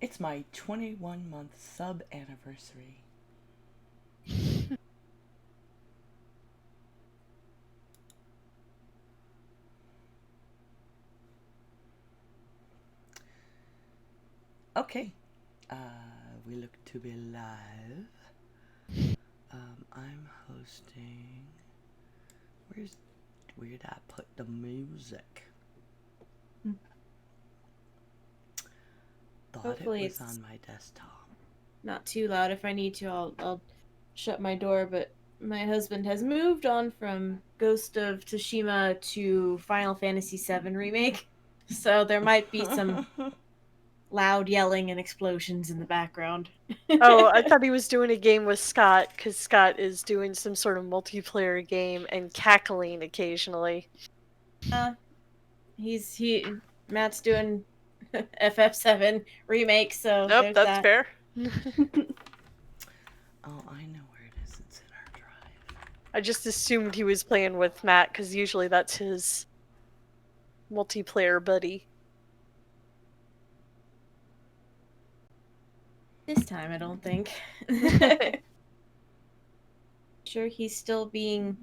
It's my 21-month sub anniversary. Okay, we look to be live. I'm hosting. Where did I put the music? Thought Hopefully it was it's on my desktop. not too loud. If I need to, I'll shut my door. But my husband has moved on from Ghost of Tsushima to Final Fantasy VII Remake, so there might be some loud yelling and explosions in the background. Oh, I thought he was doing a game with Scott, because Scott is doing some sort of multiplayer game and cackling occasionally. Matt's doing FF7 Remake, so Nope, there's that's that. fair. Oh, I know where it is. It's in our drive. I just assumed he was playing with Matt, because usually that's his multiplayer buddy. This time, I don't think. Sure, he's still being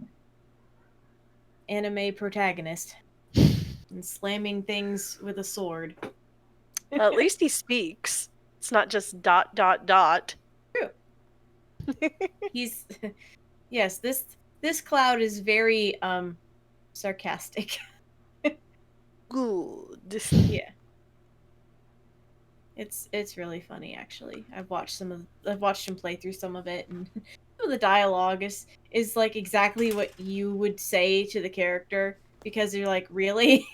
anime protagonist and slamming things with a sword. Well, at least he speaks. It's not just ... True. He's yes, this cloud is very sarcastic. Good. Yeah. It's really funny actually. I've watched him play through some of it, and some of the dialogue is like exactly what you would say to the character, because you're like, really?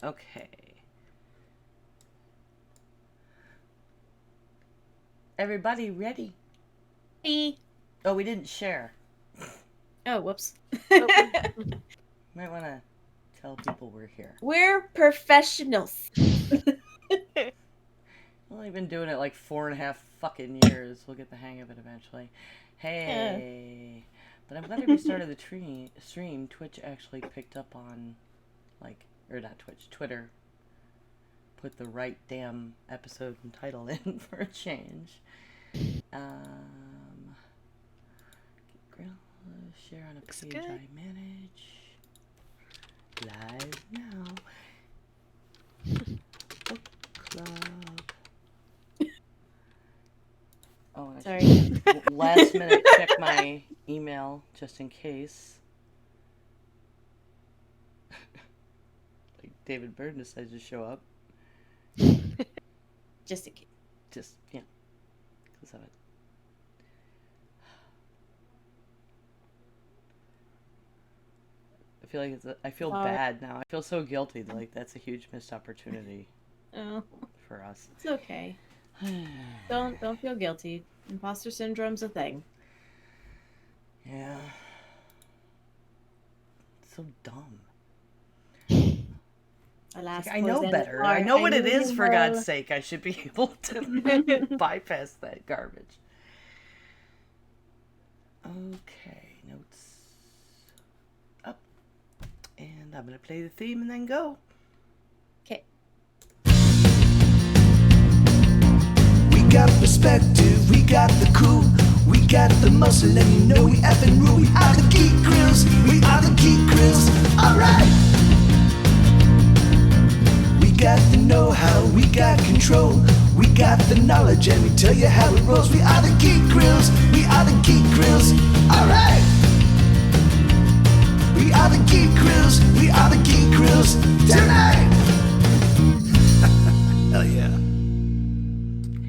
Okay. Everybody ready? Oh, we didn't share. Oh, whoops. Might want to tell people we're here. We're professionals. I've only been doing it like 4.5 fucking years. We'll get the hang of it eventually. Hey. But I'm glad we started the stream. Twitch actually picked up on, or not Twitch, Twitter put the right damn episode and title in for a change. Share on a page good. I manage. Live now. Book club. Oh, Sorry. Last minute check my email just in case. Like David Byrne decides to show up. Just in case. Just, yeah. Because of it. I feel like I feel bad now. I feel so guilty. Like, that's a huge missed opportunity. Oh. For us. It's okay. Don't feel guilty. Imposter syndrome's a thing. Yeah. It's so dumb. I know better. I know what it is, for God's sake. I should be able to bypass that garbage. Okay, notes up. And I'm going to play the theme and then go. Okay. We got perspective, we got the cool, we got the muscle, and you know we effing rule. We are the Geek Grills, we are the Geek Grills, alright! We got the know-how, we got control, we got the knowledge, and we tell you how it rolls. We are the Geek Grills, we are the Geek Grills, alright! We are the Geek Grills, we are the Geek Grills, tonight! Hell yeah.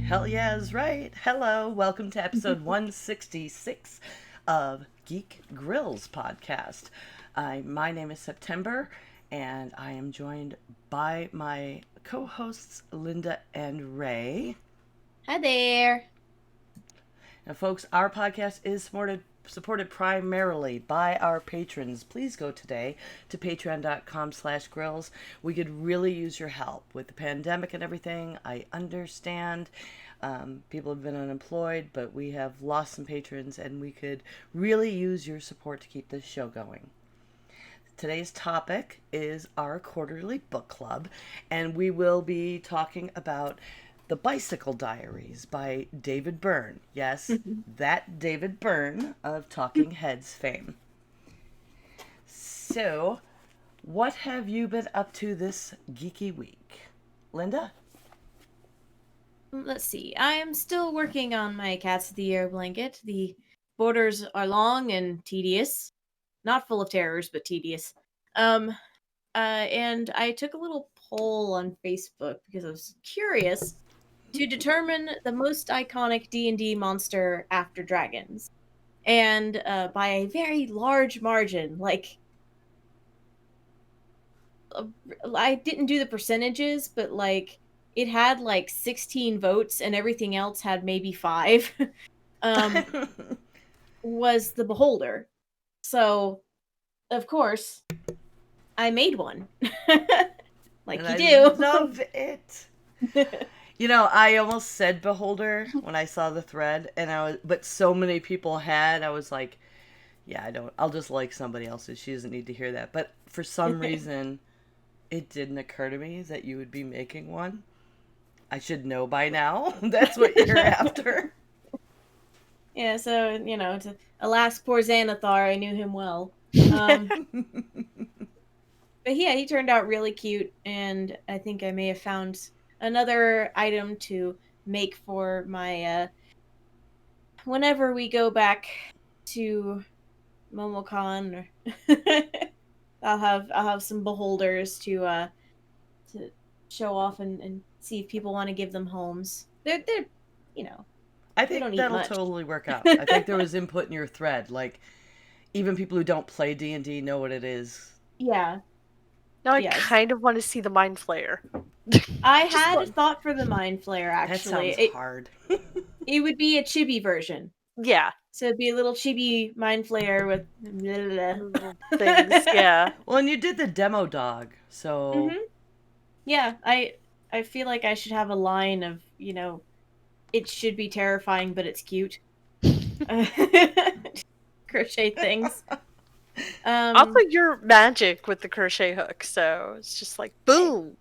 Hell yeah is right. Hello, welcome to episode 166 of Geek Grills podcast. My name is September, and I am joined by my co-hosts Linda and Ray. Hi there. Now, folks, our podcast is supported primarily by our patrons. Please go today to patreon.com/grills. We could really use your help with the pandemic and everything. I understand people have been unemployed, but we have lost some patrons, and we could really use your support to keep this show going. Today's topic is our quarterly book club, and we will be talking about The Bicycle Diaries by David Byrne. Yes, that David Byrne of Talking Heads fame. So, what have you been up to this geeky week? Linda? Let's see. I am still working on my Cats of the Year blanket. The borders are long and tedious. Not full of terrors, but tedious. And I took a little poll on Facebook because I was curious to determine the most iconic D&D monster after dragons. And by a very large margin, I didn't do the percentages, but it had 16 votes and everything else had maybe 5. Was the Beholder. So, of course, I made one. Like And you I do. love it. You know, I almost said Beholder when I saw the thread, but so many people had, I was like, yeah, I'll just like somebody else's. She doesn't need to hear that. But for some reason, it didn't occur to me that you would be making one. I should know by now. That's what you're after. Yeah, so, alas, poor Xanathar, I knew him well. But yeah, he turned out really cute, and I think I may have found another item to make for my, whenever we go back to MomoCon, I'll have some beholders to show off and see if people want to give them homes. They're I they don't think eat that'll much. totally work out. I think there was input in your thread. Like, even people who don't play D&D know what it is. Yeah. Now I Yes. kind of want to see the Mind Flayer. I had a thought for the Mind Flayer, actually. That sounds hard. It would be a chibi version. Yeah. So it'd be a little chibi Mind Flayer with Little things, yeah. Well, and you did the demo dog, so... Yeah, I feel like I should have a line of, it should be terrifying, but it's cute. Crochet things. Also, you're magic with the crochet hook, so it's just like, boom!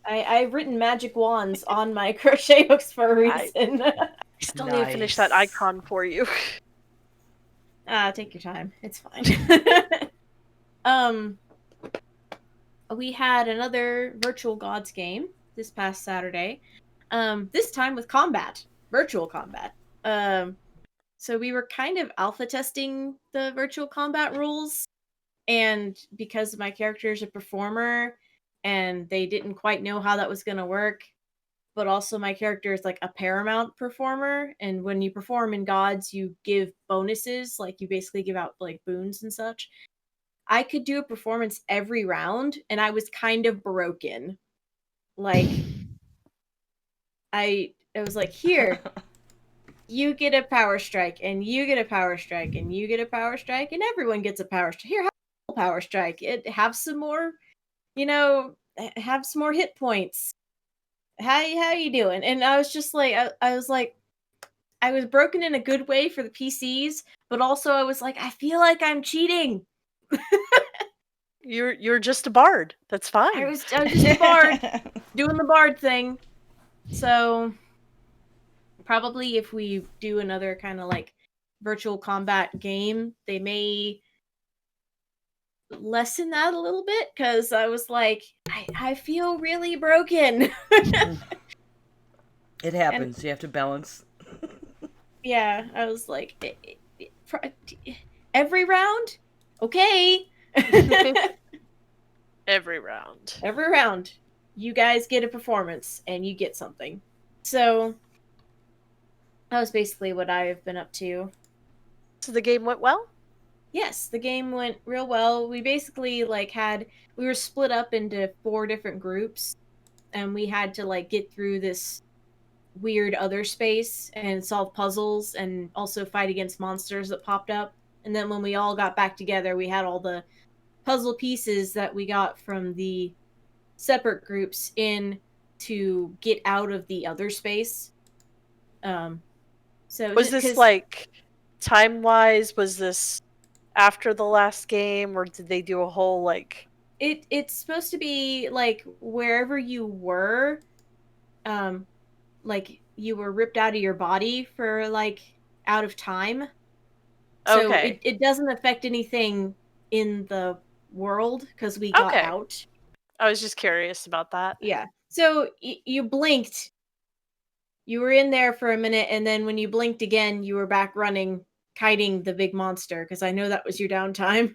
I've written magic wands on my crochet hooks for a reason. I still need to finish that icon for you. Take your time. It's fine. We had another Virtual Gods game this past Saturday. This time with combat. Virtual combat. So we were kind of alpha testing the virtual combat rules, and because my character is a performer and they didn't quite know how that was going to work, but also my character is like a paramount performer, and when you perform in gods you give bonuses, like you basically give out like boons and such. I could do a performance every round and I was kind of broken. Like I was like, here, you get a power strike, and you get a power strike, and you get a power strike, and everyone gets a power strike. Here, have a power strike. Have some more, have some more hit points. How you doing? And I was just like, I was like, I was broken in a good way for the PCs, but also I was like, I feel like I'm cheating. You're just a bard. That's fine. I was just a bard doing the bard thing. So probably if we do another kind of like virtual combat game, they may lessen that a little bit, because I was like, I feel really broken. It happens. And you have to balance. Yeah, I was like, every round? Okay. Every round. Every round. You guys get a performance, and you get something. So that was basically what I've been up to. So the game went well? Yes, the game went real well. We basically we were split up into 4 different groups, and we had to get through this weird other space and solve puzzles and also fight against monsters that popped up. And then when we all got back together, we had all the puzzle pieces that we got from the separate groups in to get out of the other space. So was this time-wise, was this after the last game, or did they do a whole like? It's supposed to be like wherever you were, like you were ripped out of your body for like out of time. So Okay, it doesn't affect anything in the world because we got okay. out. I was just curious about that. Yeah. So you blinked, you were in there for a minute, and then when you blinked again, you were back running, kiting the big monster. Because I know that was your downtime.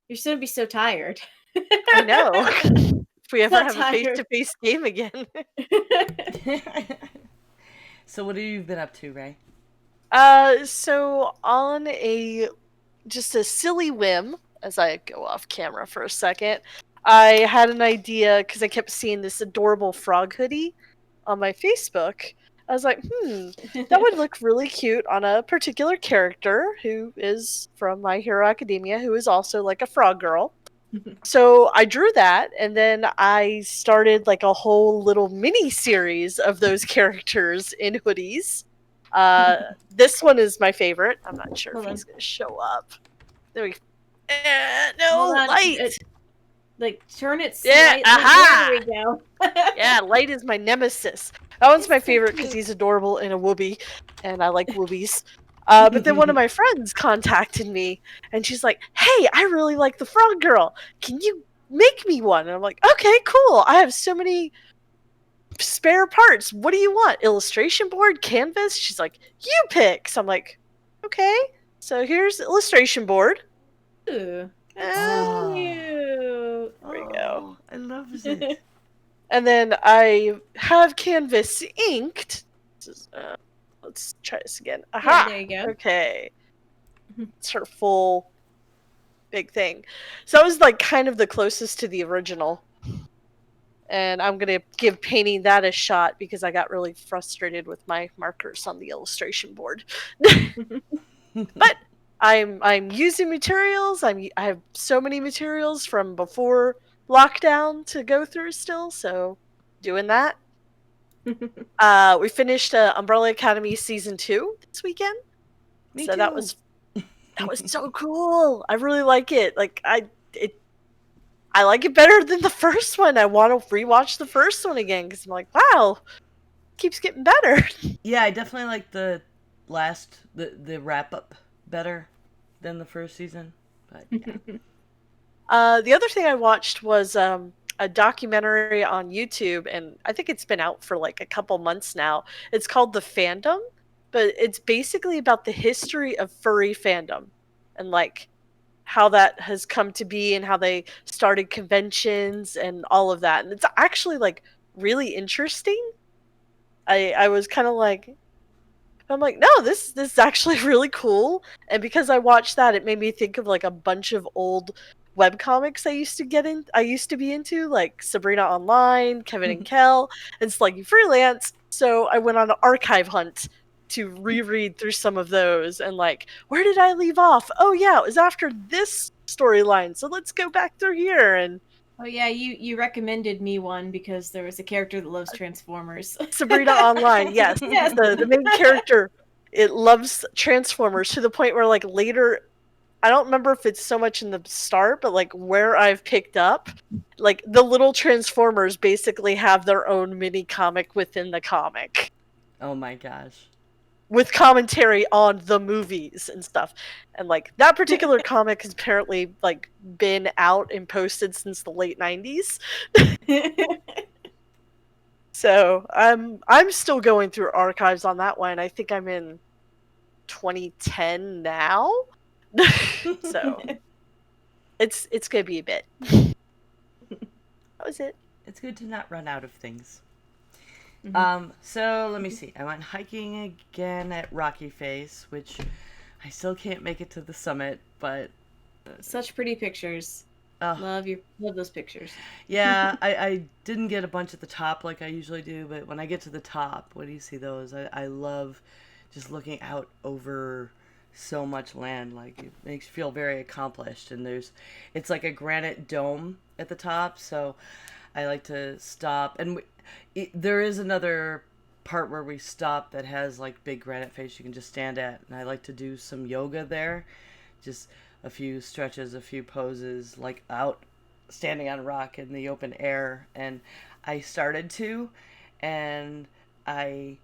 You're gonna be so tired. I know. If we ever Not have a tired. face-to-face game again. So what have you been up to, Ray? So on just a silly whim, as I go off camera for a second, I had an idea because I kept seeing this adorable frog hoodie on my Facebook. I was like, that would look really cute on a particular character who is from My Hero Academia, who is also like a frog girl. So I drew that, and then I started like a whole little mini series of those characters in hoodies. This one is my favorite. I'm not sure Hold if on. he's gonna show up. There we Hold no on. light. Like turn it Yeah, slightly. aha! There we go. Yeah, light is my nemesis. That one's He's my so favorite because cute. he's adorable and a whoopee, and I like whoopies. But then one of my friends contacted me, and she's like, "Hey, I really like the frog girl. Can you make me one?" And I'm like, "Okay, cool. I have so many spare parts. What do you want? Illustration board, canvas?" She's like, "You pick." So I'm like, "Okay." So here's the illustration board. Ooh, that's so Oh. cute. There we go. Oh, I love it. And then I have canvas inked. Let's try this again. Aha! there you go. Okay. It's her full big thing. So that was like kind of the closest to the original. And I'm going to give painting that a shot because I got really frustrated with my markers on the illustration board. But I'm using materials. I have so many materials from before lockdown to go through still, so doing that. We finished Umbrella Academy season 2 this weekend. Me So too. that was so cool. I really like it. Like I like it better than the first one. I want to rewatch the first one again because I'm like, wow, it keeps getting better. Yeah, I definitely like the wrap up better than the first season. But yeah. The other thing I watched was a documentary on YouTube, and I think it's been out for like a couple months now. It's called The Fandom, but it's basically about the history of furry fandom and like how that has come to be and how they started conventions and all of that. And it's actually like really interesting. I was kind of like, I'm like, no, this is actually really cool. And because I watched that, it made me think of like a bunch of old webcomics I used to be into, like Sabrina Online, Kevin and Kel, and Sluggy Freelance. So I went on an archive hunt to reread through some of those and like, where did I leave off? Oh yeah, it was after this storyline. So let's go back through here. And Oh yeah, you recommended me one because there was a character that loves Transformers. Sabrina Online, yes. Yes. The main character, it loves Transformers to the point where like later, I don't remember if it's so much in the start, but like where I've picked up, like the little Transformers basically have their own mini comic within the comic Oh my gosh. with commentary on the movies and stuff. And like that particular comic has apparently like been out and posted since the late 90s. So I'm still going through archives on that one. I think I'm in 2010 now. So it's gonna be a bit. That was it. It's good to not run out of things. Mhm. So let me see. I went hiking again at Rocky Face, which I still can't make it to the summit, but Such pretty pictures. Love those pictures. yeah, I didn't get a bunch at the top like I usually do, but when I get to the top, when you see those, I love just looking out over so much land. Like it makes you feel very accomplished, and it's like a granite dome at the top, so I like to stop. And there is another part where we stop that has like big granite face you can just stand at, and I like to do some yoga there, just a few stretches, a few poses, like out standing on rock in the open air. And I started to, and I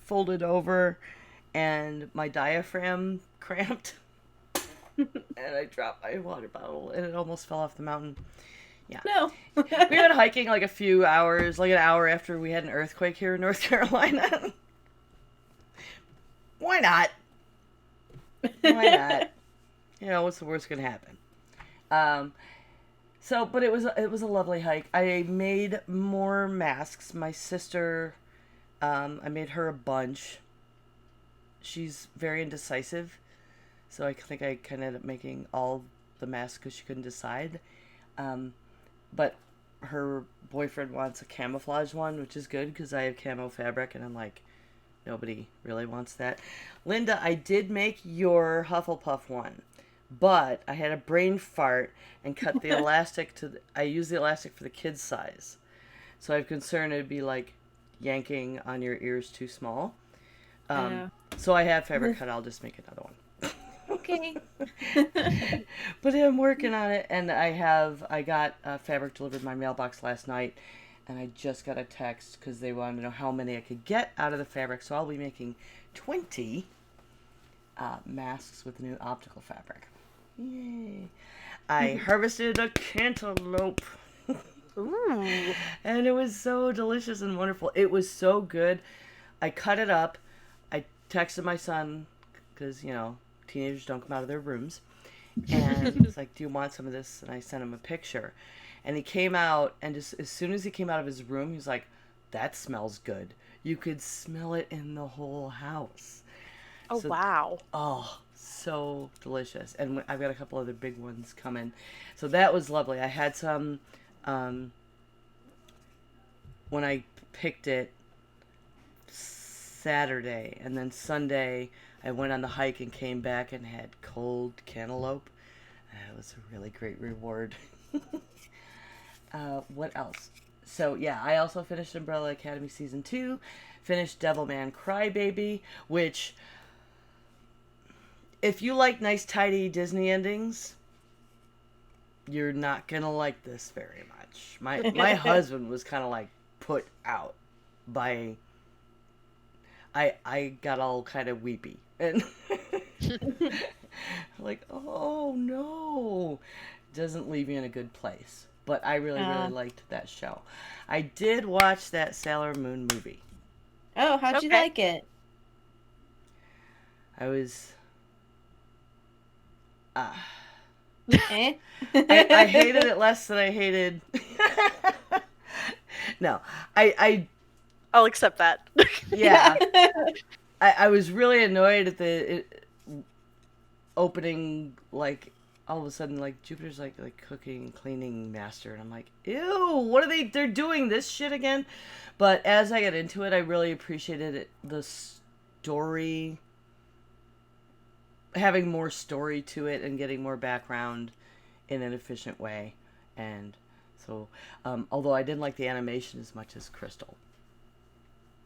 folded over, and my diaphragm cramped, and I dropped my water bottle, and it almost fell off the mountain. Yeah. No. We've been hiking like a few hours, like an hour after we had an earthquake here in North Carolina. Why not? Why not? You know, what's the worst gonna happen? But it was a lovely hike. I made more masks. My sister, I made her a bunch. She's very indecisive, so I think I kind of ended up making all the masks because she couldn't decide. But her boyfriend wants a camouflage one, which is good because I have camo fabric, and I'm like, nobody really wants that. Linda, I did make your Hufflepuff one, but I had a brain fart and cut the elastic I used the elastic for the kid's size. So I'm concerned it'd be like yanking on your ears too small. So I have fabric cut. I'll just make another one. Okay. But I'm working on it, and I got fabric delivered in my mailbox last night, and I just got a text because they wanted to know how many I could get out of the fabric. So I'll be making 20 masks with the new optical fabric. Yay! I harvested a cantaloupe. Ooh. And it was so delicious and wonderful. It was so good. I cut it up. I texted my son because, you know, teenagers don't come out of their rooms. And he's like, do you want some of this? And I sent him a picture. And he came out, and just as soon as he came out of his room, he was like, that smells good. You could smell it in the whole house. Oh, So- wow. Oh, so delicious. And I've got a couple other big ones coming. So that was lovely. I had some, when I picked it Saturday, and then Sunday I went on the hike and came back and had cold cantaloupe. That was a really great reward. What else? So yeah, I also finished Umbrella Academy Season 2, finished Devilman Crybaby, which, if you like nice tidy Disney endings, you're not gonna like this very much. My husband was kind of like put out by, I got all kind of weepy, and like, oh no, doesn't leave you in a good place. But I really liked that show. I did watch that Sailor Moon movie. Oh, how'd you Okay. like it? I was Eh? I hated it less than I hated. No, I'll accept that. yeah. I was really annoyed at the opening, like, all of a sudden, like, Jupiter's like cooking, cleaning master, and I'm like, ew, what are they're doing this shit again? But as I got into it, I really appreciated it, the story, having more story to it and getting more background in an efficient way. And so, although I didn't like the animation as much as Crystal.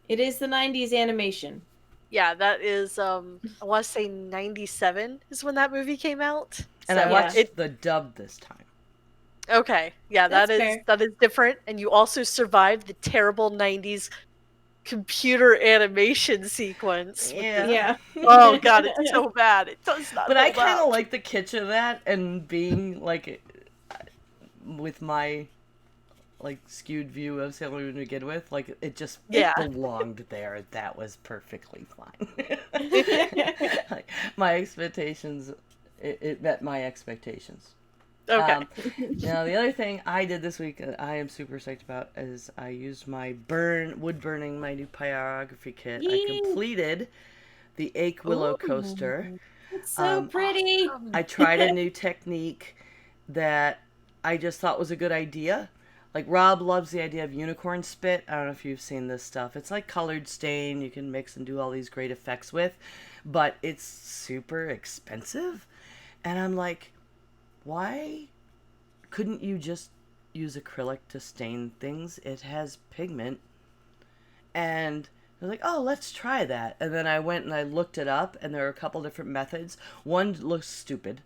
It is the 90s animation. Yeah, that is, I want to say 97 is when that movie came out. And So I watched it, the dub this time. okay, yeah, That's fair. that is different, and you also survived the terrible 90s computer animation sequence. with the- Yeah. Oh god, it's so bad. It does not But I hold kind up. of like the kitsch of that, and being like, with my like skewed view of Sailor Moon to begin with, like it just Yeah. belonged there. That was perfectly fine. Like, my expectations, it met my expectations. Okay. Now the other thing I did this week that I am super psyched about is I used my wood burning, my new pyrography kit. I Yay. completed the Ache Willow Ooh. coaster. It's so pretty. I tried a new technique that I just thought was a good idea. Like, Rob loves the idea of unicorn spit. I don't know if you've seen this stuff. It's like colored stain you can mix and do all these great effects with, but it's super expensive. And I'm like, why couldn't you just use acrylic to stain things? It has pigment. And I was like, oh, let's try that. And then I went and I looked it up, and there are a couple different methods. One looks stupid.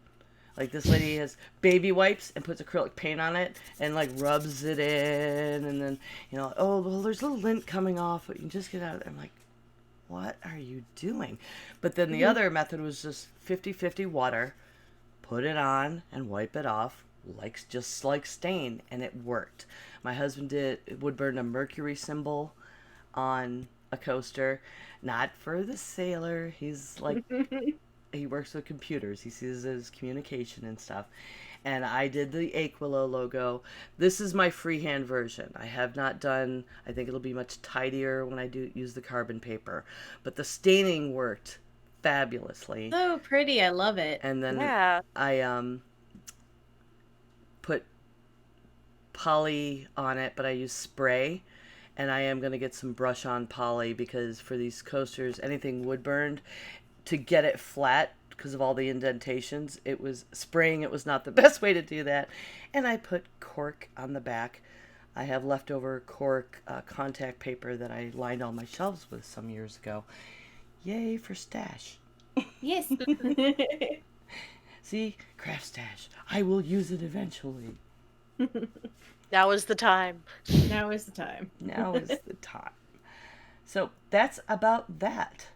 Like, this lady has baby wipes and puts acrylic paint on it and, like, rubs it in. And then, oh, well, there's a little lint coming off, but you can just get out of it. I'm like, what are you doing? But then the other method was just 50-50 water, put it on, and wipe it off, just like stain. And it worked. My husband would burn a mercury symbol on a coaster, not for the sailor. He's like, he works with computers. He sees it as communication and stuff. And I did the Aquilo logo. This is my freehand version. I have not done, I think it'll be much tidier when I do use the carbon paper. But the staining worked fabulously. So pretty. I love it. And then Yeah. I put poly on it, but I use spray. And I am going to get some brush on poly because for these coasters, anything wood burned, to get it flat because of all the indentations, it was not the best way to do that. And I put cork on the back. I have leftover cork contact paper that I lined all my shelves with some years ago. Yay for stash. Yes. See, craft stash. I will use it eventually. Now is the time. Now is the time. Now is the time. So that's about that.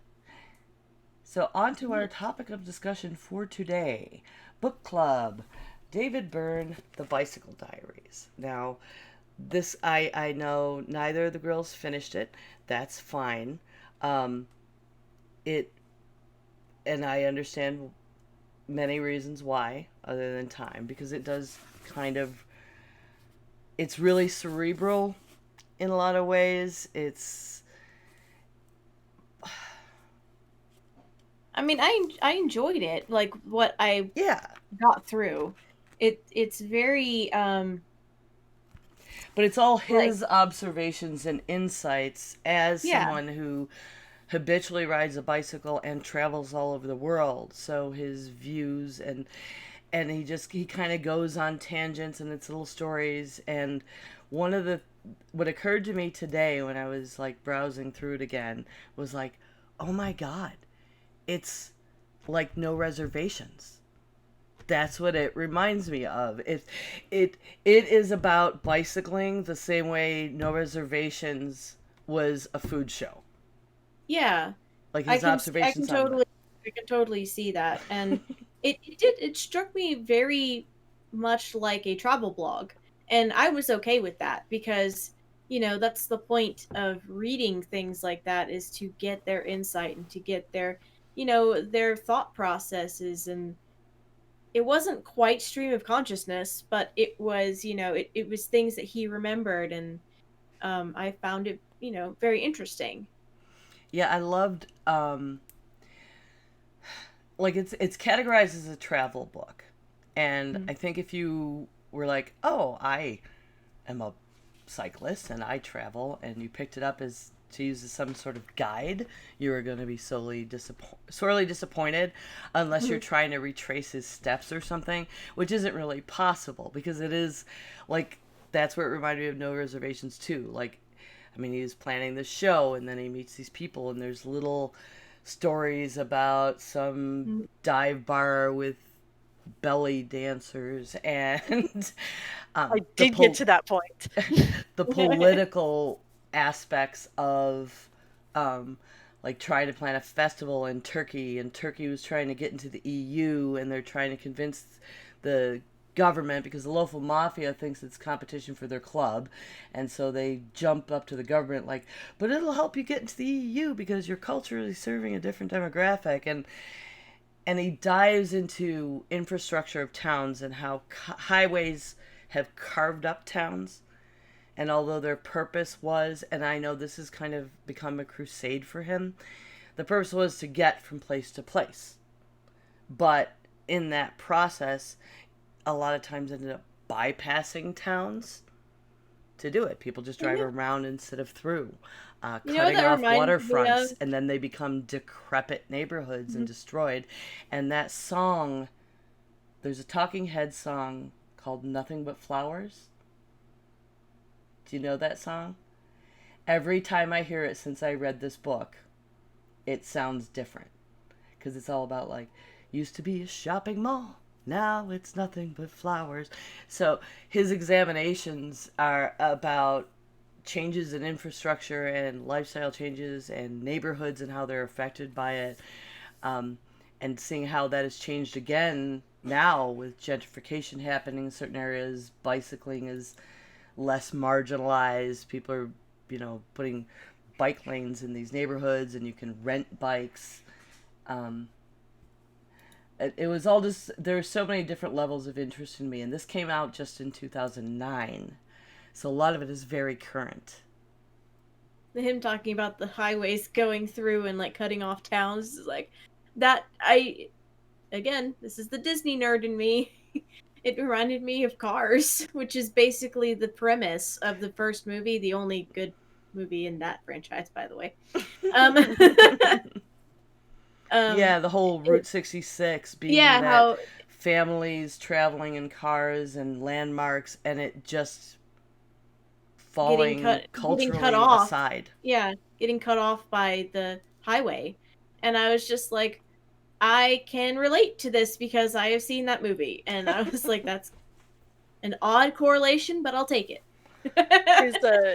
So on to our topic of discussion for today. Book club. David Byrne, The Bicycle Diaries. Now, this, I know neither of the girls finished it. That's fine. And I understand many reasons why, other than time, because it does it's really cerebral in a lot of ways. I mean, I enjoyed it. Like what I got through. It's very but it's all his observations and insights as someone who habitually rides a bicycle and travels all over the world. So his views and he kind of goes on tangents and it's little stories. And what occurred to me today when I was like browsing through it again was like, oh my God, it's like No Reservations. That's what it reminds me of. It is about bicycling the same way No Reservations was a food show. Yeah. Like his observations I can totally see that. And it struck me very much like a travel blog. And I was okay with that because, that's the point of reading things like that, is to get their insight and to get their thought processes. And it wasn't quite stream of consciousness, but it was, it was things that he remembered. And I found it, very interesting. Yeah, I loved like it's categorized as a travel book. And I think if you were like, "Oh, I am a cyclist and I travel," and you picked it up as to use as some sort of guide, you were going to be sorely disappointed unless you're trying to retrace his steps or something, which isn't really possible because it is like that's where it reminded me of No Reservations too. Like, I mean, he's planning the show and then he meets these people and there's little stories about some dive bar with belly dancers and I did get to that point. the political aspects of like trying to plan a festival in Turkey, and Turkey was trying to get into the EU and they're trying to convince the government because the local mafia thinks it's competition for their club, and so they jump up to the government like, but it'll help you get into the EU because you're culturally serving a different demographic. And he dives into infrastructure of towns and how highways have carved up towns. And although their purpose was, and I know this has kind of become a crusade for him, the purpose was to get from place to place. But in that process, a lot of times ended up bypassing towns to do it. People just drive around instead of through. Cutting off waterfronts, and then they become decrepit neighborhoods and destroyed. And that song, there's a Talking Heads song called Nothing But Flowers. Do you know that song? every time I hear it since I read this book, it sounds different. Because it's all about, like, used to be a shopping mall. Now it's nothing but flowers. So his examinations are about changes in infrastructure and lifestyle changes and neighborhoods and how they're affected by it. Um, and seeing how that has changed again now with gentrification happening in certain areas. Bicycling is less marginalized. People are, putting bike lanes in these neighborhoods and you can rent bikes. Um, it was all just, there were so many different levels of interest in me. And this came out just in 2009. So a lot of it is very current. Him talking about the highways going through and like cutting off towns is like that. Again, this is the Disney nerd in me. It reminded me of Cars, which is basically the premise of the first movie, the only good movie in that franchise, by the way. Yeah, the whole Route 66 being yeah, that how families traveling in cars and landmarks, and it just getting falling culturally cut off. aside. Yeah, getting cut off by the highway. And I was just like, I can relate to this because I have seen that movie. And I was like, that's an odd correlation, but I'll take it.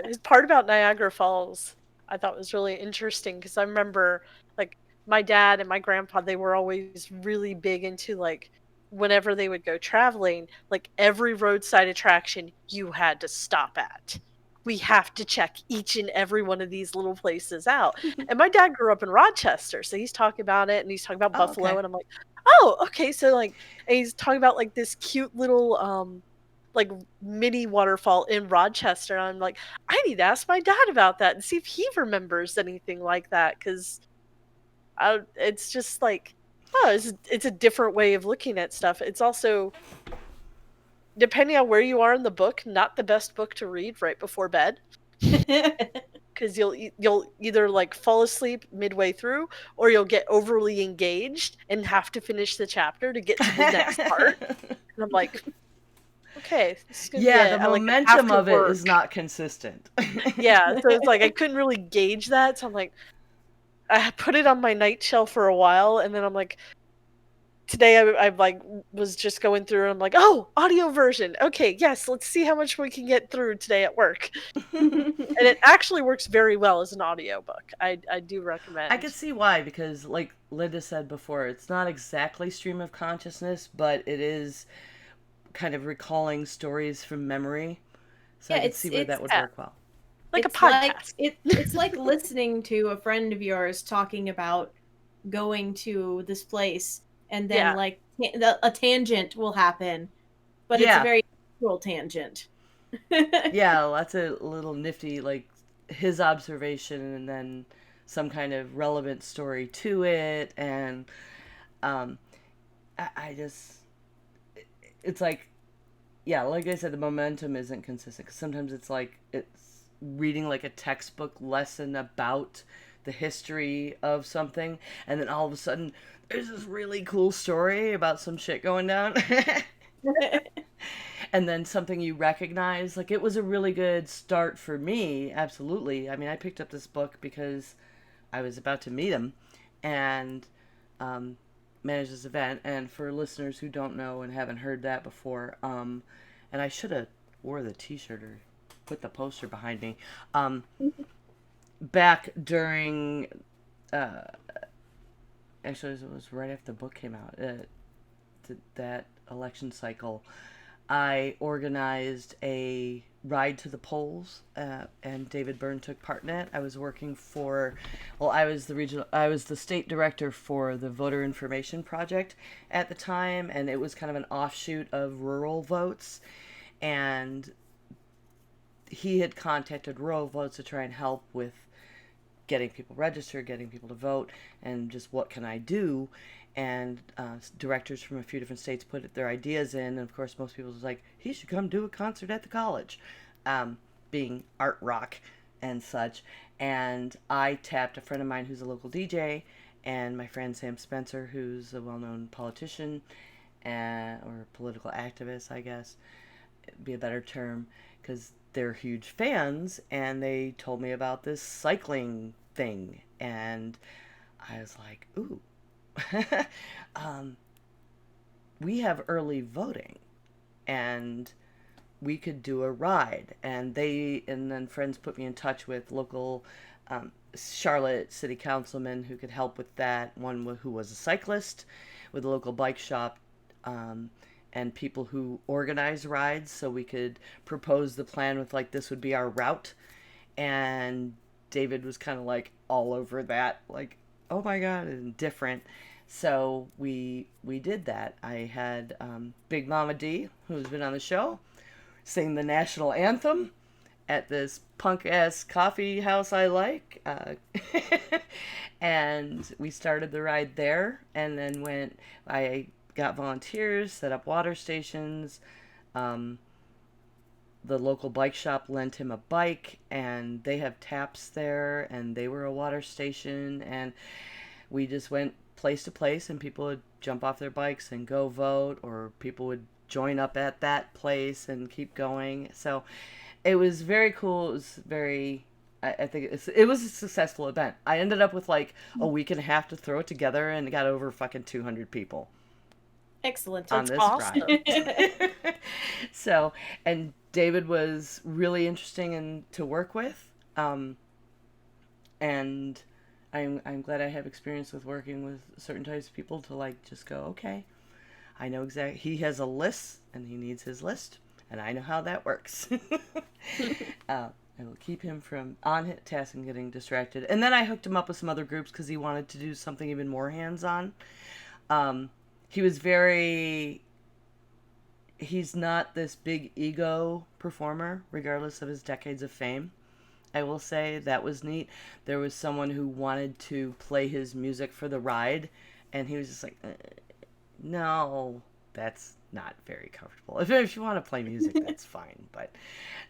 His part about Niagara Falls I thought was really interesting because I remember like my dad and my grandpa, they were always really big into like whenever they would go traveling, like every roadside attraction you had to stop at. We have to check each and every one of these little places out. And my dad grew up in Rochester, so he's talking about it and he's talking about Oh, Buffalo okay. and I'm like, "Oh, okay." So like and he's talking about like this cute little like mini waterfall in Rochester. And I'm like, I need to ask my dad about that and see if he remembers anything like that because it's just like, oh, it's a different way of looking at stuff. It's also depending on where you are in the book, not the best book to read right before bed because you'll either like fall asleep midway through or you'll get overly engaged and have to finish the chapter to get to the next part. And I'm like, okay, this is gonna be Yeah, the like an momentum after of it work. is not consistent. Yeah, so it's like I couldn't really gauge that, so I'm like I put it on my night shelf for a while, and then I'm like today I like was just going through and I'm like, "Oh, audio version. Okay, yes, let's see how much we can get through today at work." And it actually works very well as an audiobook. I do recommend. I could see why, because like Linda said before, it's not exactly stream of consciousness, but it is kind of recalling stories from memory. So Yeah, I could see where that would work well. Like a it's like podcast. it's like listening to a friend of yours talking about going to this place and then Yeah. like a tangent will happen, but it's a Yeah. very natural tangent. Yeah, that's a little nifty, like his observation and then some kind of relevant story to it. And um, I just, it's like, yeah, like I said, the momentum isn't consistent because sometimes it's like it's reading like a textbook lesson about the history of something, and then all of a sudden there's this really cool story about some shit going down. And then something you recognize. Like, it was a really good start for me, absolutely. I mean, I picked up this book because I was about to meet him and manage this event. And for listeners who don't know and haven't heard that before, and I should have wore the t-shirt or put the poster behind me. Back during, actually it was right after the book came out, that election cycle, I organized a ride to the polls, and David Byrne took part in it. I was working for, well, I was the state director for the voter information project at the time, and it was kind of an offshoot of rural votes, and he had contacted rural votes to try and help with getting people registered, getting people to vote, and just what can I do. And directors from a few different states put their ideas in, and of course most people was like, he should come do a concert at the college, being art rock and such. And I tapped a friend of mine who's a local DJ, and my friend Sam Spencer, who's a well-known politician or political activist, I guess. be a better term, because they're huge fans, and they told me about this cycling thing, and I was like, ooh. We have early voting, and we could do a ride. And then friends put me in touch with local Charlotte city councilmen who could help with that. One who was a cyclist with a local bike shop, and people who organize rides, so we could propose the plan with, like, this would be our route. And David was kind of like all over that, like, oh my god, and different. So we did that. I had Big Mama D, who's been on the show, sing the national anthem at this punk ass coffee house I like, and we started the ride there. And then I got volunteers, set up water stations. The local bike shop lent him a bike, and they have taps there, and they were a water station, and we just went place to place, and people would jump off their bikes and go vote, or people would join up at that place and keep going. So it was very cool. It was very, I think it was a successful event. I ended up with like a week and a half to throw it together, and it got over fucking 200 people. Excellent. On That's this awesome. ride. So, and David was really interesting to work with. And I'm glad I have experience with working with certain types of people to, like, just go, okay, I know exactly. He has a list, and he needs his list, and I know how that works. I will keep him from on task and getting distracted. And then I hooked him up with some other groups because he wanted to do something even more hands-on. He was he's not this big ego performer, regardless of his decades of fame. I will say that was neat. There was someone who wanted to play his music for the ride, and he was just like, no, that's not very comfortable. If you want to play music, that's fine. But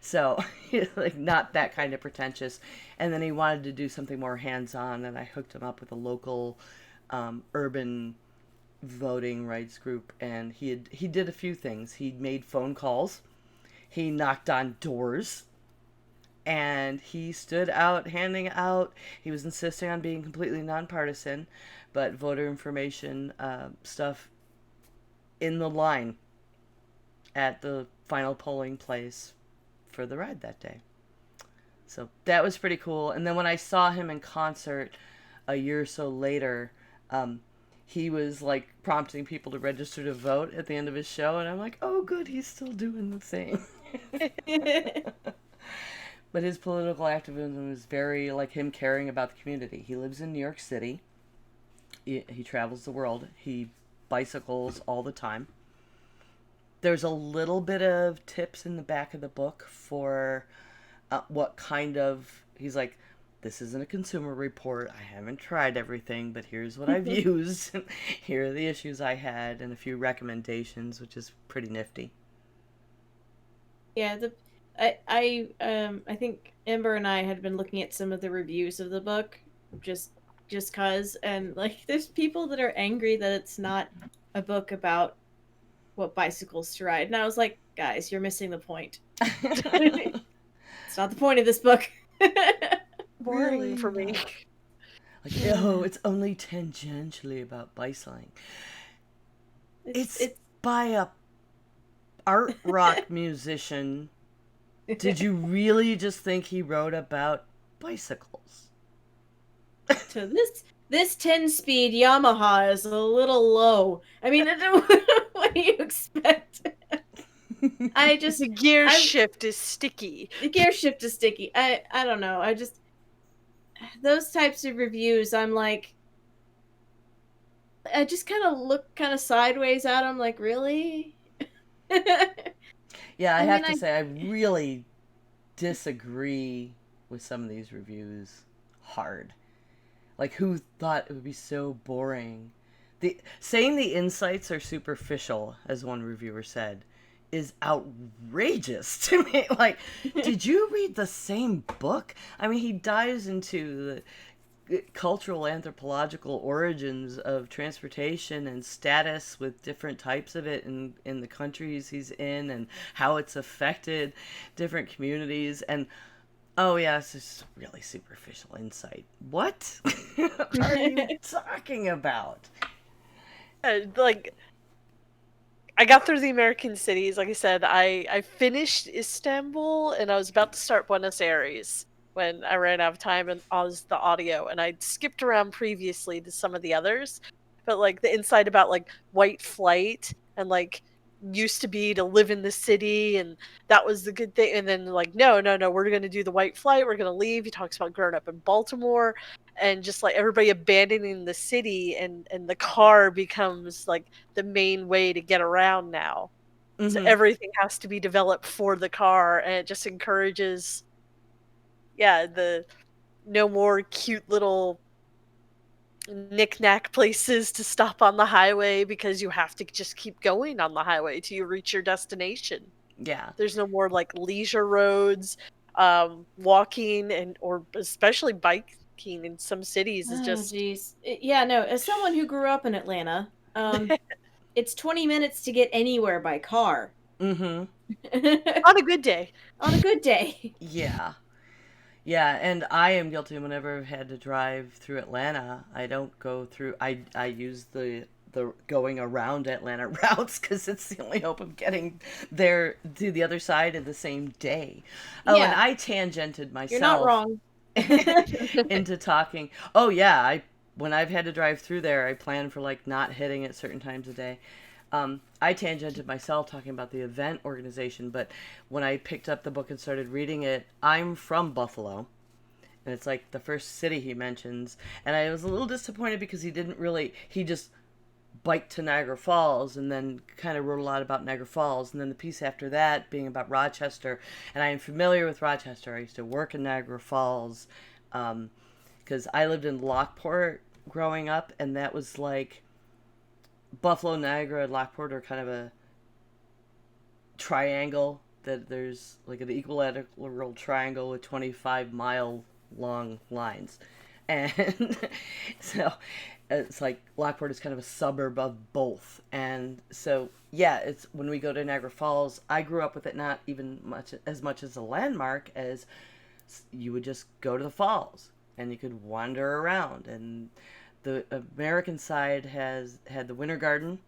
so, like, not that kind of pretentious. And then he wanted to do something more hands-on, and I hooked him up with a local urban voting rights group, and he did a few things. He made phone calls, he knocked on doors, and he stood out handing out. He was insisting on being completely nonpartisan, but voter information stuff in the line at the final polling place for the ride that day. So that was pretty cool. And then when I saw him in concert a year or so later, he was like prompting people to register to vote at the end of his show, and I'm like, oh good, he's still doing the thing. But his political activism was very like him caring about the community. He lives in New York City. He travels the world. He bicycles all the time. There's a little bit of tips in the back of the book for what kind of, he's like, this isn't a consumer report. I haven't tried everything, but here's what I've used. Here are the issues I had, and a few recommendations, which is pretty nifty. Yeah, I think Amber and I had been looking at some of the reviews of the book, just cause, and like, there's people that are angry that it's not a book about what bicycles to ride, and I was like, guys, you're missing the point. It's not the point of this book. Boring Really for me. not. Like, oh, it's only tangentially about bicycling. It's by a art rock musician. Did you really just think he wrote about bicycles? So this 10-speed Yamaha is a little low. I mean, what do you expect? The gear shift is sticky. The gear shift is sticky. I don't know. Those types of reviews, I'm like, I just kind of look kind of sideways at them, like, really? Yeah, I have to say, I really disagree with some of these reviews hard. Like, who thought it would be so boring? Saying the insights are superficial, as one reviewer said, is outrageous to me. Like, did you read the same book? I mean, he dives into cultural anthropological origins of transportation and status with different types of it in the countries he's in, and how it's affected different communities. And oh yeah, it's just really superficial insight. What are you talking about? Like, I got through the American cities. Like I said, I finished Istanbul and I was about to start Buenos Aires when I ran out of time and on the audio, and I skipped around previously to some of the others. But like the insight about like white flight and like used to be to live in the city, and that was the good thing. And then like no, we're gonna do the white flight. We're gonna leave. He talks about growing up in Baltimore and just like everybody abandoning the city, and the car becomes like the main way to get around now. So Mm-hmm. everything has to be developed for the car, and it just encourages, yeah, the no more cute little knick-knack places to stop on the highway because you have to just keep going on the highway till you reach your destination. Yeah. There's no more like leisure roads, walking and or especially biking in some cities is Oh, just jeez. Yeah, no. As someone who grew up in Atlanta, it's 20 minutes to get anywhere by car. Mm-hmm. on a good day. On a good day. Yeah. Yeah, and I am guilty whenever I've had to drive through Atlanta. I don't go through. I use the going around Atlanta routes because it's the only hope of getting there to the other side in the same day. Oh, and Yeah, I tangented myself you're not wrong. into talking. Oh yeah, I when I've had to drive through there, I plan for like not hitting at certain times a day. I tangented myself talking about the event organization, but when I picked up the book and started reading it, I'm from Buffalo, and it's like the first city he mentions, and I was a little disappointed because he just biked to Niagara Falls and then kind of wrote a lot about Niagara Falls, and then the piece after that being about Rochester, and I am familiar with Rochester. I used to work in Niagara Falls, because I lived in Lockport growing up, and that was like Buffalo, Niagara, and Lockport are kind of a triangle. That there's like an equilateral triangle with 25-mile long lines, and so it's like Lockport is kind of a suburb of both. And so yeah, it's when we go to Niagara Falls, I grew up with it not even much as a landmark as you would just go to the falls and you could wander around. And the American side has had the Winter Garden,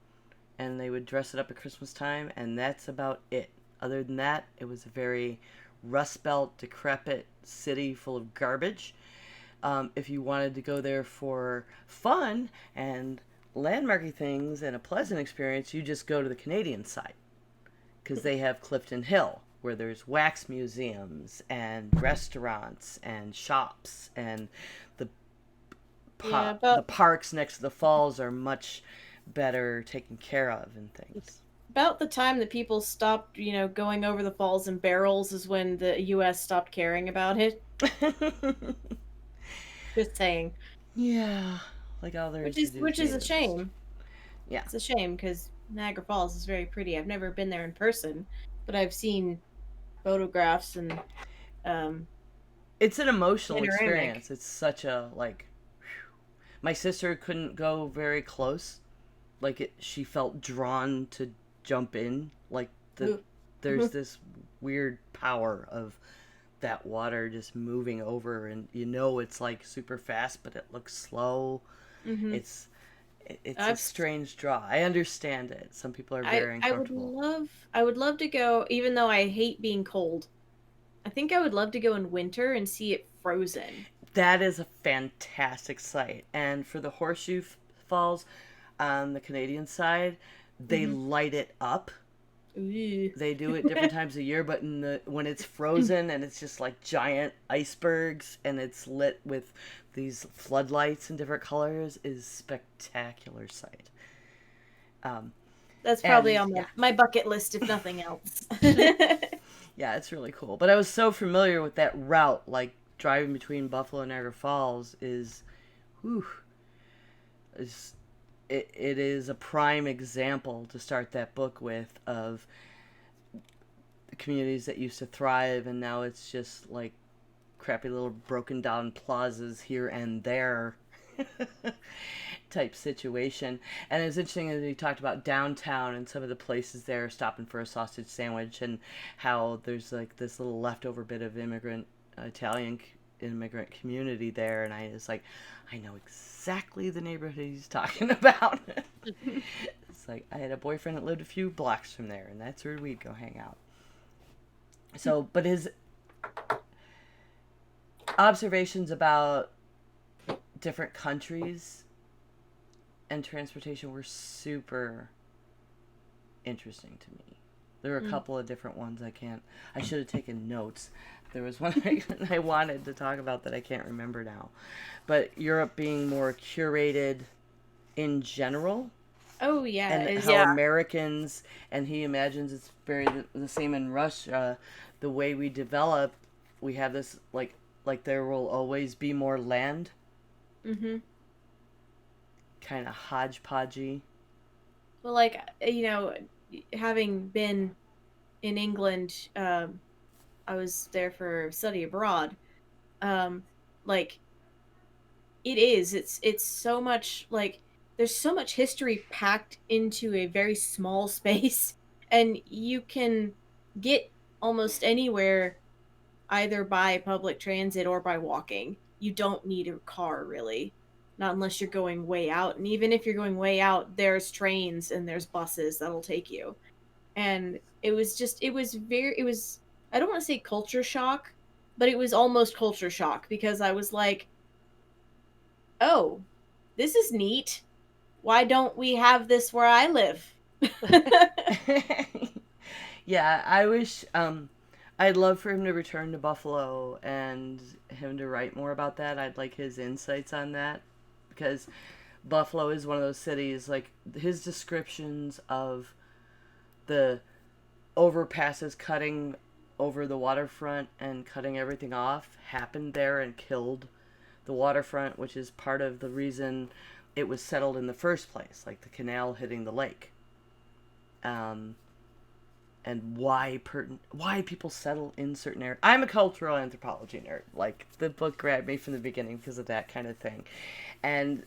and they would dress it up at Christmas time, and that's about it. Other than that, it was a very Rust Belt, decrepit city full of garbage. If you wanted to go there for fun and landmarky things and a pleasant experience, you just go to the Canadian side, because they have Clifton Hill, where there's wax museums and restaurants and shops, and the the parks next to the falls are much better taken care of and things. About the time that people stopped, going over the falls in barrels is when the U.S. stopped caring about it. Just saying. Yeah, like all there is to do. Which is a shame. Yeah, it's a shame because Niagara Falls is very pretty. I've never been there in person, but I've seen photographs and it's an emotional panoramic experience. It's such a like. Whew. My sister couldn't go very close. Like she felt drawn to jump in. Like there's this weird power of that water just moving over, and it's like super fast, but it looks slow. Mm-hmm. It's a strange draw. I understand it. Some people are very uncomfortable. I would love to go, even though I hate being cold. I think I would love to go in winter and see it frozen. That is a fantastic sight. And for the Horseshoe Falls on the Canadian side, they light it up. Ooh. They do it different times a year, but when it's frozen and it's just like giant icebergs and it's lit with these floodlights in different colors, is spectacular sight. That's probably on my bucket list, if nothing else. Yeah, it's really cool. But I was so familiar with that route, like driving between Buffalo and Niagara Falls it is a prime example to start that book with of the communities that used to thrive, and now it's just like crappy little broken down plazas here and there type situation. And it's interesting that he talked about downtown and some of the places there, stopping for a sausage sandwich, and how there's like this little leftover bit of Italian immigrant community there. And I was like, I know exactly the neighborhood he's talking about. It's like, I had a boyfriend that lived a few blocks from there, and that's where we'd go hang out. So, but his observations about different countries and transportation were super interesting to me. There were a couple of different ones I should have taken notes. There was one I wanted to talk about that I can't remember now. But Europe being more curated in general. Oh, yeah. And how Americans, and he imagines it's very the same in Russia, the way we develop, we have this, like there will always be more land. Mm-hmm. Kind of hodgepodgey. Well, like, having been in England, I was there for study abroad. Like, it's so much, like, there's so much history packed into a very small space, and you can get almost anywhere either by public transit or by walking. You don't need a car, really. Not unless you're going way out. And even if you're going way out, there's trains and there's buses that'll take you. And it was, I don't want to say culture shock, but it was almost culture shock, because I was like, oh, this is neat. Why don't we have this where I live? Yeah, I wish, I'd love for him to return to Buffalo and him to write more about that. I'd like his insights on that, because Buffalo is one of those cities, like, his descriptions of the overpasses cutting over the waterfront and cutting everything off happened there and killed the waterfront, which is part of the reason it was settled in the first place, like the canal hitting the lake. And why people settle in certain areas. I'm a cultural anthropology nerd. Like, the book grabbed me from the beginning because of that kind of thing. And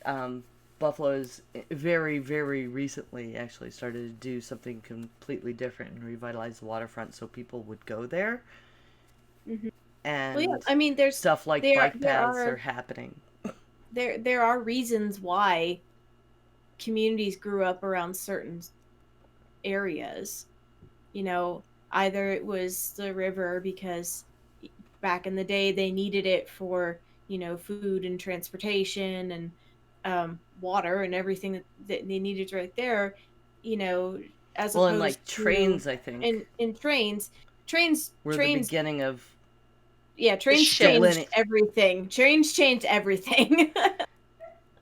Buffalo is very, very recently actually started to do something completely different and revitalize the waterfront so people would go there. Mm-hmm. And well, yeah, I mean, there's stuff like bike paths are happening. There are reasons why communities grew up around certain areas. Either it was the river because back in the day they needed it for, food and transportation and water and everything that they needed right there, as opposed and like trains, to, I think. In trains were the beginning of... Yeah, trains changed everything. Trains changed everything.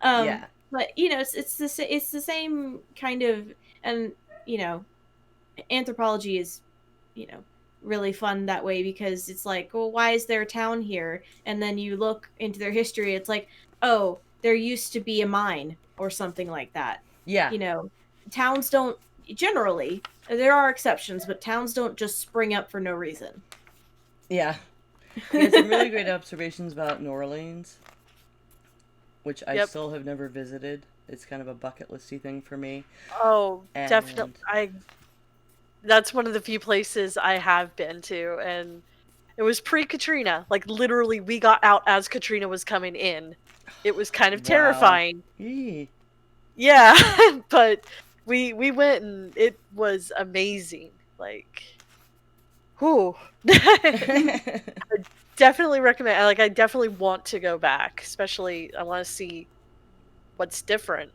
Yeah. But, it's the same kind of, and, anthropology is, really fun that way, because it's like, well, why is there a town here? And then you look into their history, it's like, oh, there used to be a mine or something like that. Yeah. Towns don't, generally, there are exceptions, but towns don't just spring up for no reason. Yeah. He had some really great observations about New Orleans, which I still have never visited. It's kind of a bucket listy thing for me. Oh, definitely. That's one of the few places I have been to, and it was pre-Katrina. Like, literally, we got out as Katrina was coming in. It was kind of terrifying. Eee. Yeah, but we went, and it was amazing. Like, whew. I definitely recommend. I definitely want to go back. Especially, I want to see what's different,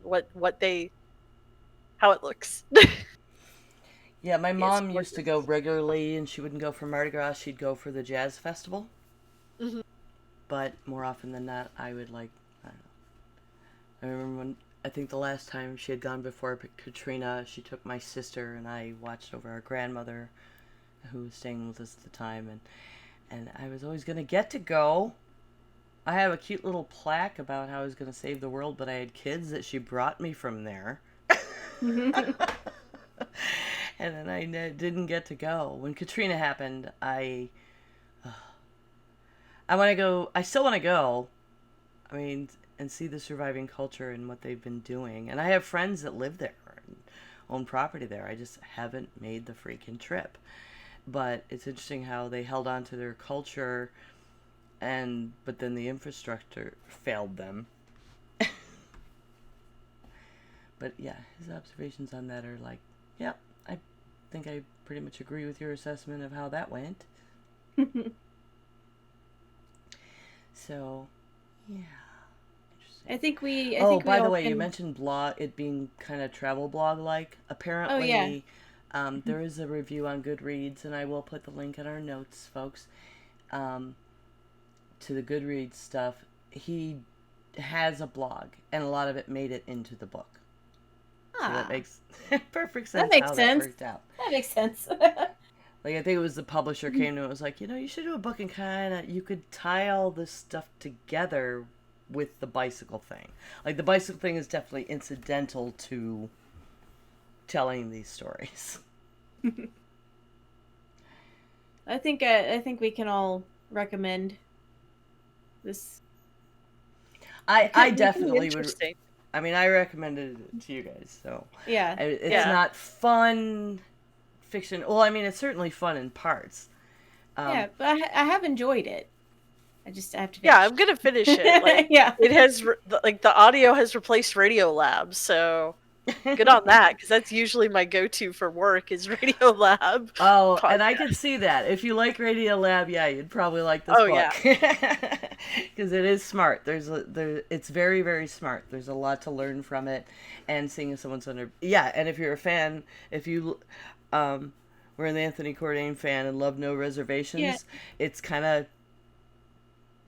how it looks. Yeah, my mom used to go regularly, and she wouldn't go for Mardi Gras. She'd go for the jazz festival. Mm-hmm. But more often than not, I would I don't know. I remember I think the last time she had gone before Katrina, she took my sister, and I watched over our grandmother, who was staying with us at the time, and I was always going to get to go. I have a cute little plaque about how I was going to save the world, but I had kids that she brought me from there. And then I didn't get to go. When Katrina happened, I I still want to go. I mean, and see the surviving culture and what they've been doing. And I have friends that live there and own property there. I just haven't made the freaking trip. But it's interesting how they held on to their culture, but then the infrastructure failed them. But yeah, his observations on that are like, yeah, I think I pretty much agree with your assessment of how that went. So, yeah. I think we. By the way, you mentioned it being kind of travel blog like. Apparently, there is a review on Goodreads, and I will put the link in our notes, folks, to the Goodreads stuff. He has a blog, and a lot of it made it into the book. So that makes perfect sense. That worked out. That makes sense. Like, I think it was the publisher came to it and was like, you should do a book and you could tie all this stuff together with the bicycle thing. Like, the bicycle thing is definitely incidental to telling these stories. I think we can all recommend this. I definitely would. I mean, I recommended it to you guys, so yeah, it's not fun fiction. Well, I mean, it's certainly fun in parts. Yeah, but I have enjoyed it. I have to finish. Yeah, I'm gonna finish it. Like, yeah, it has the audio has replaced Radiolab, so good on that, because that's usually my go-to for work is Radiolab. Oh, podcast. And I can see that. If you like Radiolab, yeah, you'd probably like this book. Yeah. Because it is smart. It's very, very smart. There's a lot to learn from it, and seeing someone's under. Yeah, and if you're a fan, if you were an Anthony Bourdain fan and love No Reservations, it's kind of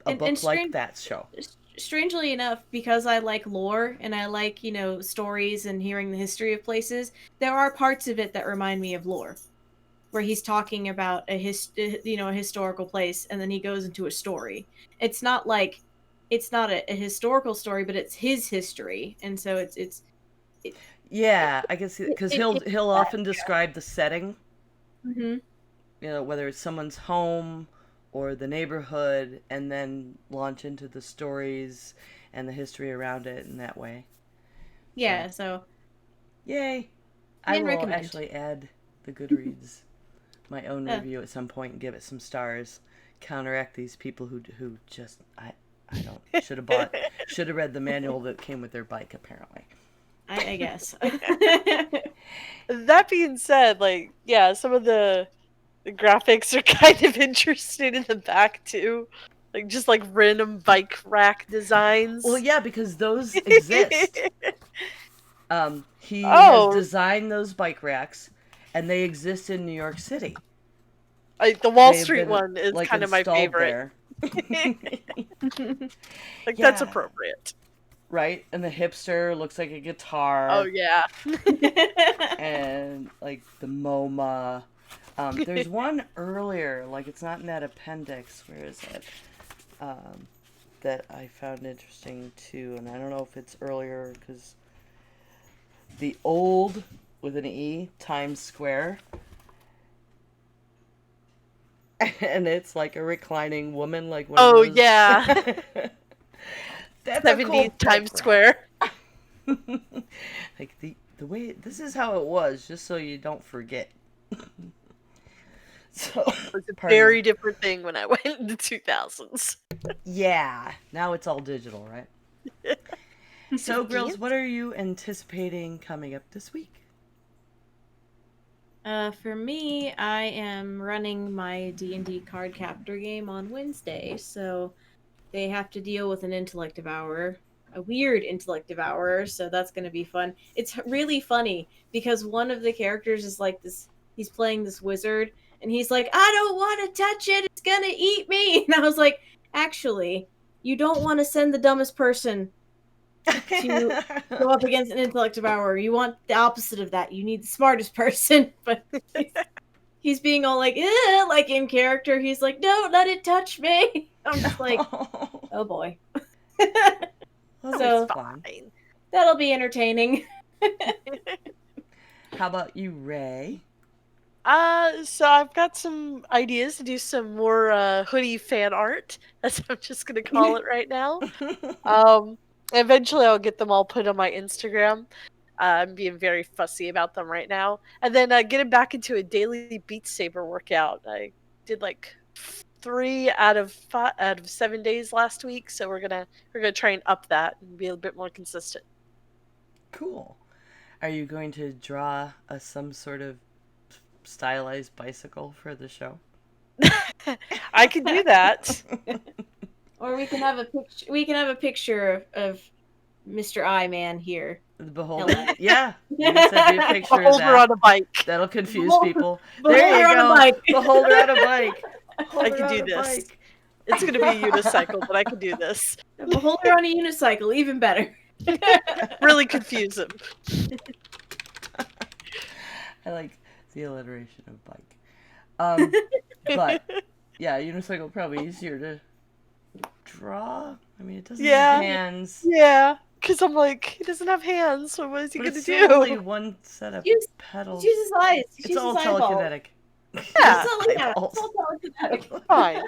a book like that show. Strangely enough, because I like lore and I like, stories and hearing the history of places, there are parts of it that remind me of lore, where he's talking about a historical place and then he goes into a story. It's not a historical story, but it's his history, and so it's. Yeah, I can see because he'll often describe the setting. Mm-hmm. Whether it's someone's home or the neighborhood, and then launch into the stories and the history around it in that way. Yeah, so yay! I will actually add the Goodreads, my own review at some point, and give it some stars. Counteract these people who just I don't should have read the manual that came with their bike, apparently. I guess. That being said, some of the graphics are kind of interesting in the back too, just random bike rack designs. Well, yeah, because those exist. He has designed those bike racks, and they exist in New York City. The Wall Street one is kind of my favorite. That's appropriate. Right? And the hipster looks like a guitar. Oh, yeah. And, the MoMA. There's one earlier, it's not in that appendix. Where is it? That I found interesting, too. And I don't know if it's earlier, because the old, with an E, Times Square. And it's a reclining woman, one of those. Yeah. That's 70s Times Square. The way this is how it was, just so you don't forget. So it was a very different thing when I went in the 2000s. Yeah, now it's all digital, right? So, girls, what are you anticipating coming up this week? For me, I am running my D&D card captor game on Wednesday, so they have to deal with an intellect devour, a weird intellect devourer, so that's going to be fun. It's really funny, because one of the characters is this, he's playing this wizard, and he's like, I don't want to touch it, it's going to eat me! And I was like, actually, you don't want to send the dumbest person to go up against an intellect devourer. You want the opposite of that. You need the smartest person. But he's being all in character. He's like, don't let it touch me. I'm just like, oh boy. So fine. That'll be entertaining. How about you, Ray? So I've got some ideas to do some more hoodie fan art, as I'm just gonna call it right now. Eventually I'll get them all put on my Instagram. I'm being very fussy about them right now. And then getting back into a daily Beat Saber workout. I did like 3 out of 7 days last week, so we're gonna try and up that and be a bit more consistent. Cool. Are you going to draw some sort of stylized bicycle for the show? I can do that. Or we can have a picture. We can have a picture of Mr. I Man here. The beholder? Yeah. You can send me a picture of Beholder that. on a bike. That'll confuse Beholder- people. beholder There you on a go. bike. Beholder on a bike. I Beholder can on do a this. bike. It's gonna be a unicycle, but I can do this. A beholder on a unicycle, even better. Really confuse him. I like the alliteration of bike. But yeah, unicycle probably easier to draw. I mean, it doesn't Yeah. have hands. Yeah, because I'm like, he doesn't have hands, so what is he But gonna it's do? still only one set of Use- pedals. Use his eyes. It's Use all his eyeballs. telekinetic. Yeah, It's all telekinetic. fine.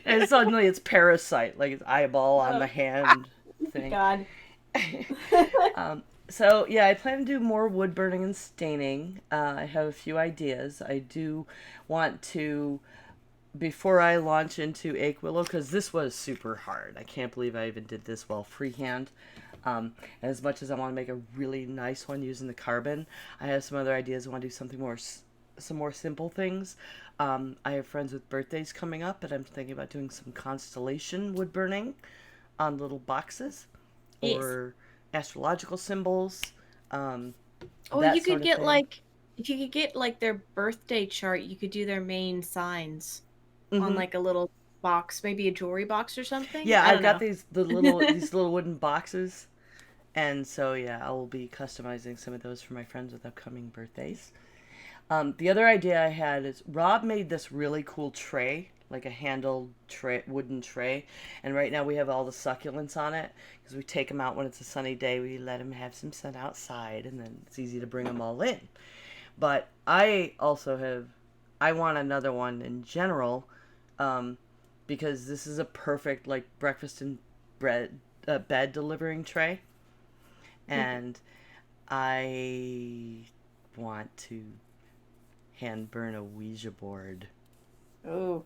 And suddenly it's parasite, like it's eyeball on the hand thing. God. So yeah, I plan to do more wood burning and staining. I have a few ideas. I do want to, before I launch into Ache Willow, because this was super hard. I can't believe I even did this while freehand. As much as I want to make a really nice one using the carbon, I have some other ideas. I want to do something more, some more simple things. I have friends with birthdays coming up, and I'm thinking about doing some constellation wood burning on little boxes. Yes. Or astrological symbols. Oh, that you sort could of get thing. like, if you could get like their birthday chart, you could do their main signs on Mhm. like a little box, maybe a jewelry box or something. Yeah, I I've don't got know. these little wooden boxes, and so yeah, I will be customizing some of those for my friends with upcoming birthdays. The other idea I had is Rob made this really cool tray, like a handled tray, wooden tray, and right now we have all the succulents on it because we take them out when it's a sunny day. We let them have some sun outside, and then it's easy to bring them all in. But I want another one in general, because this is a perfect like breakfast and bed delivering tray, and I want to hand burn a Ouija board. Oh,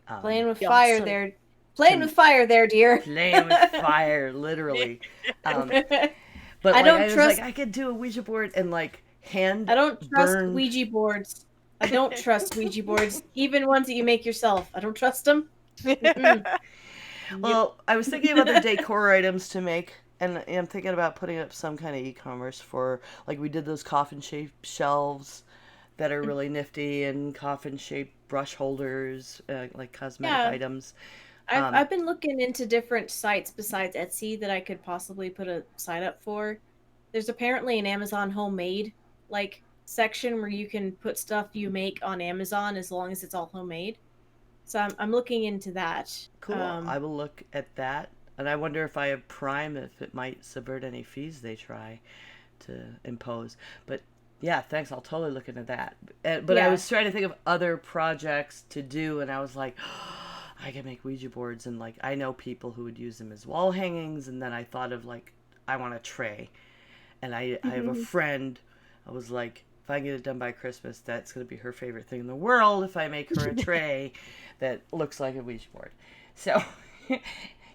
Um, playing with yeah, fire so- there. Playing with fire there, dear. playing with fire, literally. But I like, don't I was trust- like, I could do a Ouija board and like hand I don't trust burn. Ouija boards. I don't trust Ouija boards, even ones that you make yourself. I don't trust them. Well, I was thinking of other decor items to make, and I'm thinking about putting up some kind of e-commerce for, like we did those coffin-shaped shelves that are really nifty, and coffin-shaped brush holders, like cosmetic Yeah. items. I've been looking into different sites besides Etsy that I could possibly put a sign up for. There's apparently an Amazon homemade like section where you can put stuff you make on Amazon as long as it's all homemade. So I'm looking into that. Cool. I will look at that, and I wonder if I have Prime, if it might subvert any fees they try to impose. But yeah, thanks. I'll totally look into that. But I Yeah. was trying to think of other projects to do, and I was like, I can make Ouija boards, and like I know people who would use them as wall hangings, and then I thought of like I want a tray, and I have a friend. I was like, if I get it done by Christmas, that's gonna be her favorite thing in the world. If I make her a tray that looks like a Ouija board, so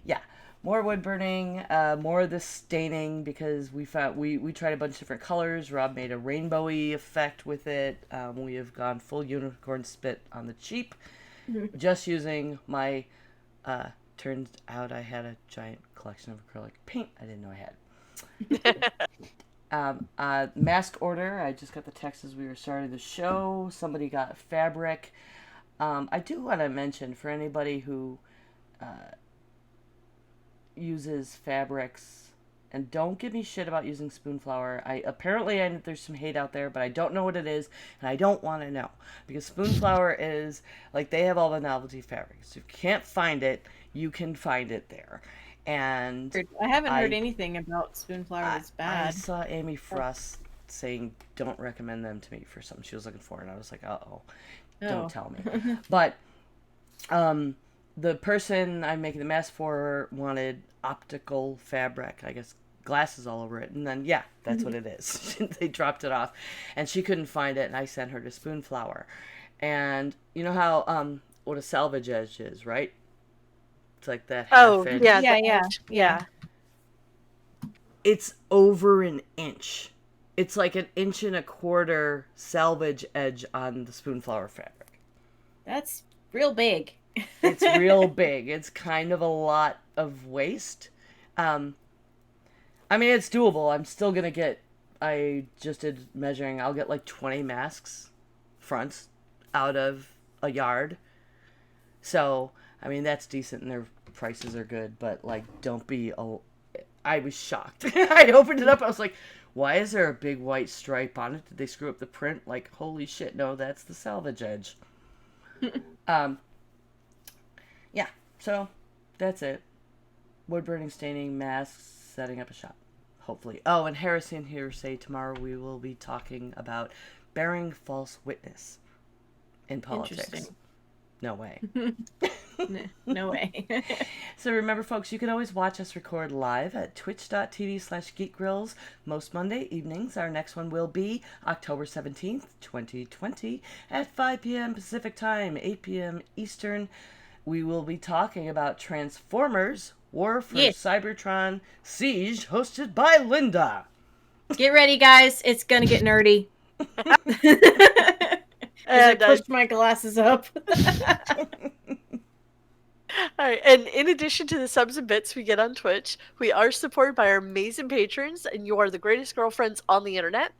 yeah. More wood burning, more of the staining, because we found we tried a bunch of different colors. Rob made a rainbowy effect with it. We have gone full unicorn spit on the cheap, just using my. Turns out I had a giant collection of acrylic paint I didn't know I had. Mask order. I just got the text as we were starting the show. Somebody got fabric. I do want to mention for anybody who uses fabrics, and don't give me shit about using spoonflower. There's some hate out there, but I don't know what it is, and I don't want to know, because spoonflower is like, they have all the novelty fabrics. If you can't find it, you can find it there. And I haven't heard anything about Spoonflower that's I bad. saw Amy Frost saying don't recommend them to me for something she was looking for, and I was like, uh-oh, Oh. don't tell me. But the person I'm making the mask for wanted optical fabric, I guess glasses all over it, and then yeah, that's what it is. They dropped it off, and she couldn't find it, and I sent her to Spoonflower. And you know how what a salvage edge is, right? It's like that half inch. Yeah, Yeah. It's over an inch. It's like an inch and a quarter salvage edge on the Spoonflower fabric. That's real big. It's real big. It's kind of a lot of waste. I mean, it's doable. I'm still gonna get. I just did measuring. I'll get like 20 masks, fronts, out of a yard. So, I mean, that's decent, and their prices are good. But like, don't be. I was shocked. I opened it up. I was like, "Why is there a big white stripe on it? Did they screw up the print?" Like, holy shit! No, that's the salvage edge. Yeah. So, that's it. Wood burning, staining, masks, setting up a shop. Hopefully. Oh, and Heresy and Hearsay, tomorrow we will be talking about bearing false witness in politics. Interesting. No way. No way. So remember, folks, you can always watch us record live at twitch.tv/geekgrills most Monday evenings. Our next one will be October 17th, 2020 at 5 p.m. Pacific Time, 8 p.m. Eastern. We will be talking about Transformers War for Cybertron Siege, hosted by Linda. Get ready, guys. It's gonna get nerdy. As I push my glasses up. All right, and in addition to the subs and bits we get on Twitch, we are supported by our amazing patrons, and you are the greatest girlfriends on the internet.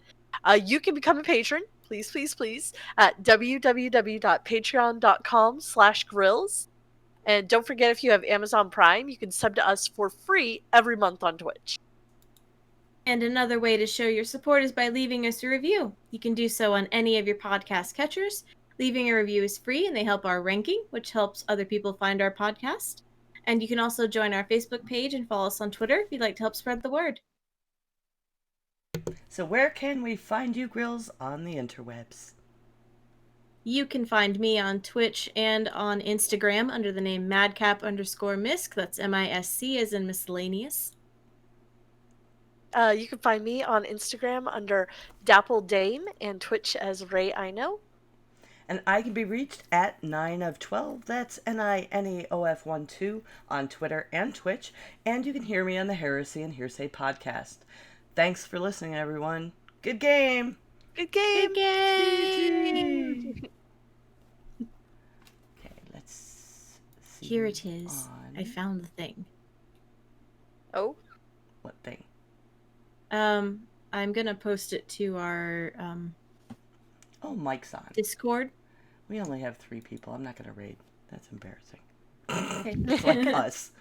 You can become a patron, please, at www.patreon.com/grills. And don't forget, if you have Amazon Prime, you can sub to us for free every month on Twitch. And another way to show your support is by leaving us a review. You can do so on any of your podcast catchers. Leaving a review is free, and they help our ranking, which helps other people find our podcast. And you can also join our Facebook page and follow us on Twitter if you'd like to help spread the word. So where can we find you, Grills, on the interwebs? You can find me on Twitch and on Instagram under the name madcap_misc. That's MISC as in miscellaneous. You can find me on Instagram under DappleDame and Twitch as Ray I Know. And I can be reached at 9of12, that's NINEOF12 on Twitter and Twitch. And you can hear me on the Heresy and Hearsay podcast. Thanks for listening, everyone. Good game! Good game! Good game! Okay, let's see. Here it is. I found the thing. Oh? What thing? I'm gonna post it to our Oh, Mike's on. Discord. We only have 3 people. I'm not going to raid. That's embarrassing. Okay. It's like us.